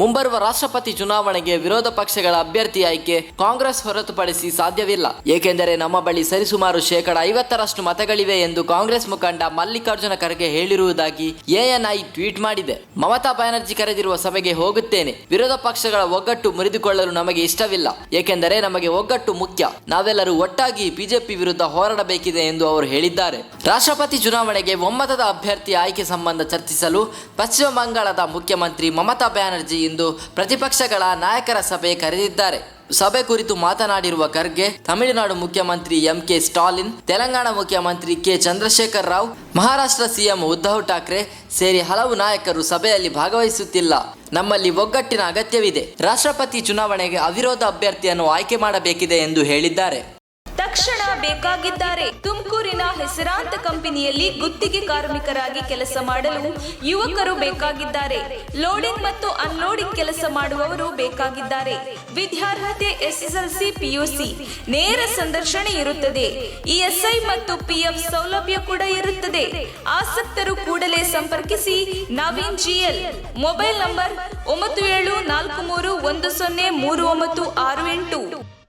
ಮುಂಬರುವ ರಾಷ್ಟ್ರಪತಿ ಚುನಾವಣೆಗೆ ವಿರೋಧ ಪಕ್ಷಗಳ ಅಭ್ಯರ್ಥಿ ಆಯ್ಕೆ ಕಾಂಗ್ರೆಸ್ ಹೊರತುಪಡಿಸಿ ಸಾಧ್ಯವಿಲ್ಲ. ಏಕೆಂದರೆ ನಮ್ಮ ಬಳಿ ಸರಿಸುಮಾರು 50% ಮತಗಳಿವೆ ಎಂದು ಕಾಂಗ್ರೆಸ್ ಮುಖಂಡ ಮಲ್ಲಿಕಾರ್ಜುನ ಖರ್ಗೆ ಹೇಳಿರುವುದಾಗಿ ಎಎನ್ಐ ಟ್ವೀಟ್ ಮಾಡಿದೆ. ಮಮತಾ ಬ್ಯಾನರ್ಜಿ ಕರೆದಿರುವ ಸಭೆಗೆ ಹೋಗುತ್ತೇನೆ. ವಿರೋಧ ಪಕ್ಷಗಳ ಒಗ್ಗಟ್ಟು ಮುರಿದುಕೊಳ್ಳಲು ನಮಗೆ ಇಷ್ಟವಿಲ್ಲ. ಏಕೆಂದರೆ ನಮಗೆ ಒಗ್ಗಟ್ಟು ಮುಖ್ಯ. ನಾವೆಲ್ಲರೂ ಒಟ್ಟಾಗಿ ಬಿಜೆಪಿ ವಿರುದ್ಧ ಹೋರಾಡಬೇಕಿದೆ ಎಂದು ಅವರು ಹೇಳಿದ್ದಾರೆ. ರಾಷ್ಟ್ರಪತಿ ಚುನಾವಣೆಗೆ ಒಮ್ಮತದ ಅಭ್ಯರ್ಥಿ ಆಯ್ಕೆ ಸಂಬಂಧ ಚರ್ಚಿಸಲು ಪಶ್ಚಿಮ ಬಂಗಾಳದ ಮುಖ್ಯಮಂತ್ರಿ ಮಮತಾ ಬ್ಯಾನರ್ಜಿ ಇಂದು ಪ್ರತಿಪಕ್ಷಗಳ ನಾಯಕರ ಸಭೆ ಕರೆದಿದ್ದಾರೆ. ಸಭೆ ಕುರಿತು ಮಾತನಾಡಿರುವ ಖರ್ಗೆ, ತಮಿಳುನಾಡು ಮುಖ್ಯಮಂತ್ರಿ ಎಂಕೆ ಸ್ಟಾಲಿನ್, ತೆಲಂಗಾಣ ಮುಖ್ಯಮಂತ್ರಿ ಕೆ ಚಂದ್ರಶೇಖರ್ ರಾವ್, ಮಹಾರಾಷ್ಟ್ರ ಸಿಎಂ ಉದ್ಧವ್ ಠಾಕ್ರೆ ಸೇರಿ ಹಲವು ನಾಯಕರು ಸಭೆಯಲ್ಲಿ ಭಾಗವಹಿಸುತ್ತಿಲ್ಲ. ನಮ್ಮಲ್ಲಿ ಒಗ್ಗಟ್ಟಿನ ಅಗತ್ಯವಿದೆ. ರಾಷ್ಟ್ರಪತಿ ಚುನಾವಣೆಗೆ ಅವಿರೋಧ ಅಭ್ಯರ್ಥಿಯನ್ನು ಆಯ್ಕೆ ಮಾಡಬೇಕಿದೆ ಎಂದು ಹೇಳಿದ್ದಾರೆ. ತಕ್ಷಣ ಬೇಕಾಗಿದ್ದಾರೆ. ತುಮಕೂರಿನ ಹೆಸರಾಂತ ಕಂಪನಿಯಲ್ಲಿ ಗುತ್ತಿಗೆ ಕಾರ್ಮಿಕರಾಗಿ ಕೆಲಸ ಮಾಡಲು ಯುವಕರು ಬೇಕಾಗಿದ್ದಾರೆ. ಲೋಡಿಂಗ್ ಮತ್ತು ಅನ್ಲೋಡಿಂಗ್ ಕೆಲಸ ಮಾಡುವವರು ಬೇಕಾಗಿದ್ದಾರೆ. ವಿದ್ಯಾರ್ಹತೆ SSLC PUC. ನೇರ ಸಂದರ್ಶನ ಇರುತ್ತದೆ. ESI ಮತ್ತು PF ಸೌಲಭ್ಯ ಕೂಡ ಇರುತ್ತದೆ. ಆಸಕ್ತರು ಕೂಡಲೇ ಸಂಪರ್ಕಿಸಿ. ನವೀನ್ GL. Mobile number 9743103968.